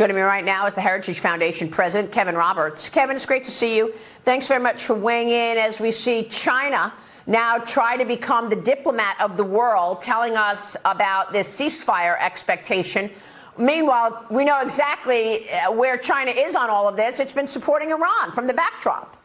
Joining me right now is the Heritage Foundation president, Kevin Roberts. Kevin, it's great to see you. Thanks very much for weighing in as we see China now try to become the diplomat of the world, telling us about this ceasefire expectation. Meanwhile, we know exactly where China is on all of this. It's been supporting Iran from the backdrop.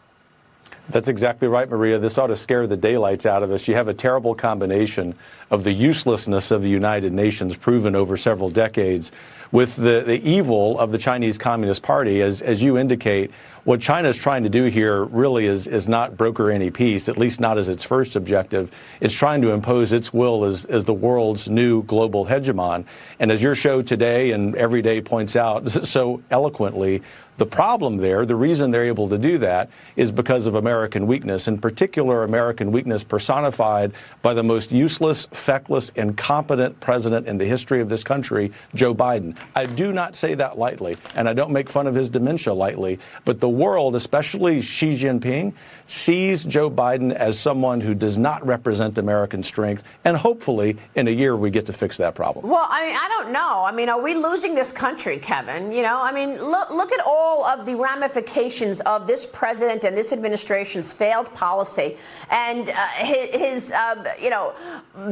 That's exactly right, Maria. This ought to scare the daylights out of us. You have a terrible combination of the uselessness of the United Nations proven over several decades with the evil of the Chinese Communist Party. As you indicate, what China is trying to do here really is not broker any peace, at least not as its first objective. It's trying to impose its will as the world's new global hegemon. And as your show today and every day points out so eloquently, the problem there, the reason they're able to do that, is because of American weakness, in particular American weakness personified by the most useless, feckless, incompetent president in the history of this country, Joe Biden. I do not say that lightly, and I don't make fun of his dementia lightly, but the world, especially Xi Jinping, sees Joe Biden as someone who does not represent American strength, and hopefully in a year we get to fix that problem. Well, I don't know. Are we losing this country, Kevin? Look at all of the ramifications of this president and this administration's failed policy and his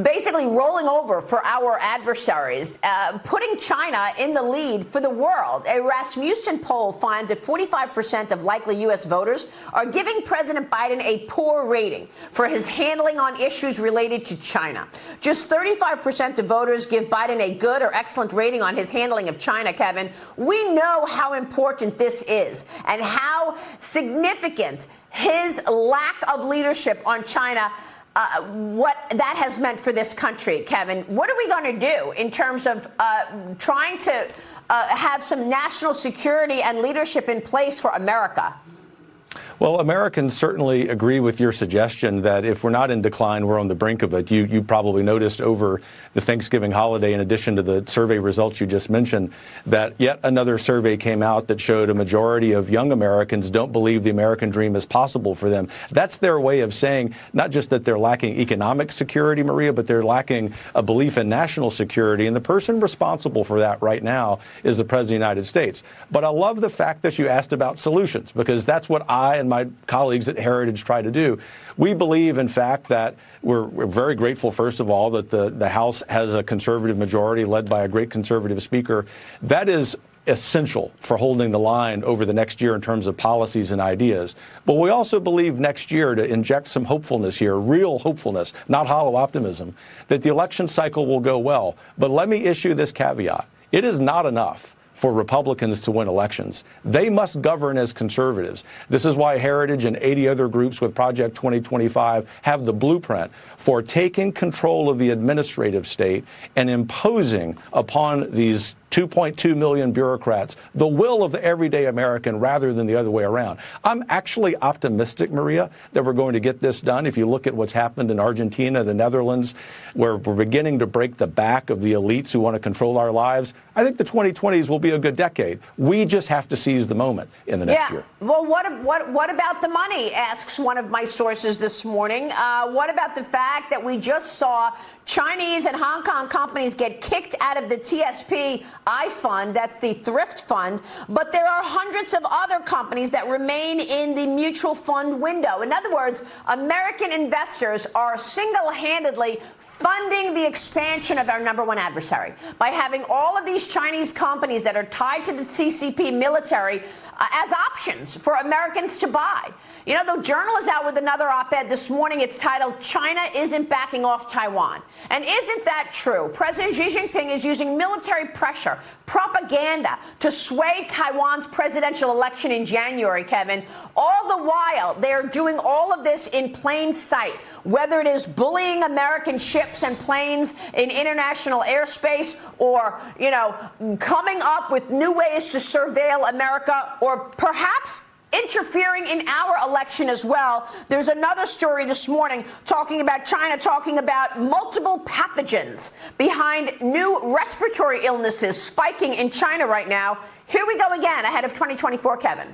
basically rolling over for our adversaries, putting China in the lead for the world. A Rasmussen poll finds that 45% of likely U.S. voters are giving President Biden a poor rating for his handling on issues related to China. Just 35% of voters give Biden a good or excellent rating on his handling of China, Kevin. We know how important this is and how significant his lack of leadership on China, what that has meant for this country, Kevin. What are we going to do in terms of trying to have some national security and leadership in place for America? Well, Americans certainly agree with your suggestion that if we're not in decline, we're on the brink of it. You probably noticed over the Thanksgiving holiday, in addition to the survey results you just mentioned, that yet another survey came out that showed a majority of young Americans don't believe the American dream is possible for them. That's their way of saying not just that they're lacking economic security, Maria, but they're lacking a belief in national security. And the person responsible for that right now is the President of the United States. But I love the fact that you asked about solutions, because that's what I and my colleagues at Heritage try to do. We believe, in fact, that we're very grateful, first of all, that the House has a conservative majority led by a great conservative speaker. That is essential for holding the line over the next year in terms of policies and ideas. But we also believe next year, to inject some hopefulness here, real hopefulness, not hollow optimism, that the election cycle will go well. But let me issue this caveat. It is not enough for Republicans to win elections. They must govern as conservatives. This is why Heritage and 80 other groups with Project 2025 have the blueprint for taking control of the administrative state and imposing upon these 2.2 million bureaucrats the will of the everyday American rather than the other way around. I'm actually optimistic, Maria, that we're going to get this done. If you look at what's happened in Argentina, the Netherlands, where we're beginning to break the back of the elites who want to control our lives, I think the 2020s will be a good decade. We just have to seize the moment in the next year. Well, what about the money, asks one of my sources this morning. What about the fact that we just saw Chinese and Hong Kong companies get kicked out of the TSP fund, that's the thrift fund, but there are hundreds of other companies that remain in the mutual fund window. In other words, American investors are single-handedly funding the expansion of our number one adversary by having all of these Chinese companies that are tied to the CCP military as options for Americans to buy. The Journal is out with another op-ed this morning. It's titled, "China Isn't Backing Off Taiwan." And isn't that true? President Xi Jinping is using military pressure, propaganda to sway Taiwan's presidential election in January, Kevin. All the while, they're doing all of this in plain sight, whether it is bullying American ships and planes in international airspace or, coming up with new ways to surveil America, or perhaps interfering in our election as well. There's another story this morning talking about China, talking about multiple pathogens behind new respiratory illnesses spiking in China right now. Here we go again ahead of 2024, Kevin.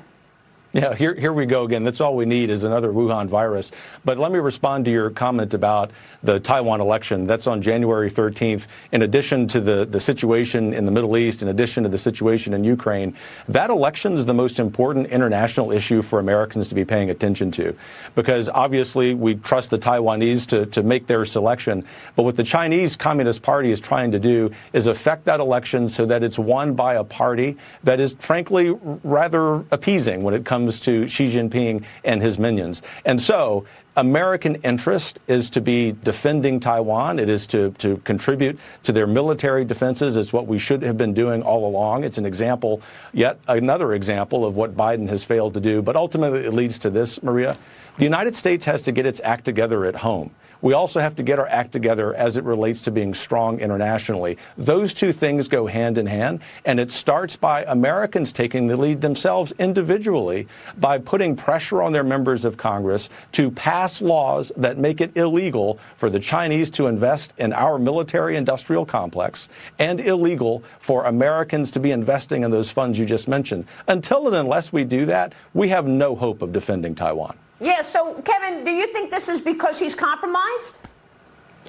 Yeah, here we go again. That's all we need is another Wuhan virus. But let me respond to your comment about the Taiwan election. That's on January 13th. In addition to the situation in the Middle East, in addition to the situation in Ukraine, that election is the most important international issue for Americans to be paying attention to. Because obviously we trust the Taiwanese to make their selection. But what the Chinese Communist Party is trying to do is affect that election so that it's won by a party that is frankly rather appeasing when it comes to Xi Jinping and his minions. And so American interest is to be defending Taiwan. It is to contribute to their military defenses. It's what we should have been doing all along. It's an example, yet another example of what Biden has failed to do. But ultimately, it leads to this, Maria. The United States has to get its act together at home. We also have to get our act together as it relates to being strong internationally. Those two things go hand in hand, and it starts by Americans taking the lead themselves individually by putting pressure on their members of Congress to pass laws that make it illegal for the Chinese to invest in our military-industrial complex and illegal for Americans to be investing in those funds you just mentioned. Until and unless we do that, we have no hope of defending Taiwan. Yeah, so, Kevin, do you think this is because he's compromised?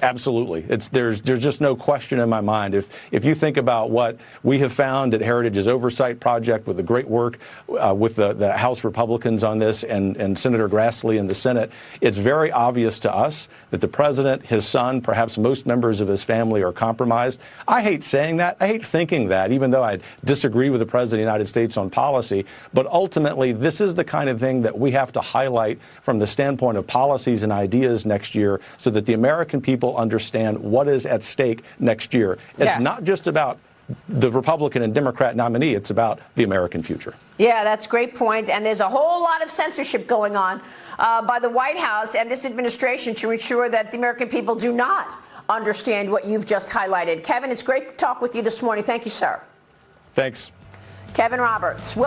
Absolutely. There's just no question in my mind. If you think about what we have found at Heritage's Oversight Project with the great work with the House Republicans on this and Senator Grassley in the Senate, it's very obvious to us that the president, his son, perhaps most members of his family are compromised. I hate saying that. I hate thinking that, even though I disagree with the president of the United States on policy. But ultimately, this is the kind of thing that we have to highlight from the standpoint of policies and ideas next year so that the American people understand what is at stake next year. It's not just about the Republican and Democrat nominee. It's about the American future. Yeah, that's a great point. And there's a whole lot of censorship going on by the White House and this administration to ensure that the American people do not understand what you've just highlighted. Kevin, it's great to talk with you this morning. Thank you, sir. Thanks. Kevin Roberts.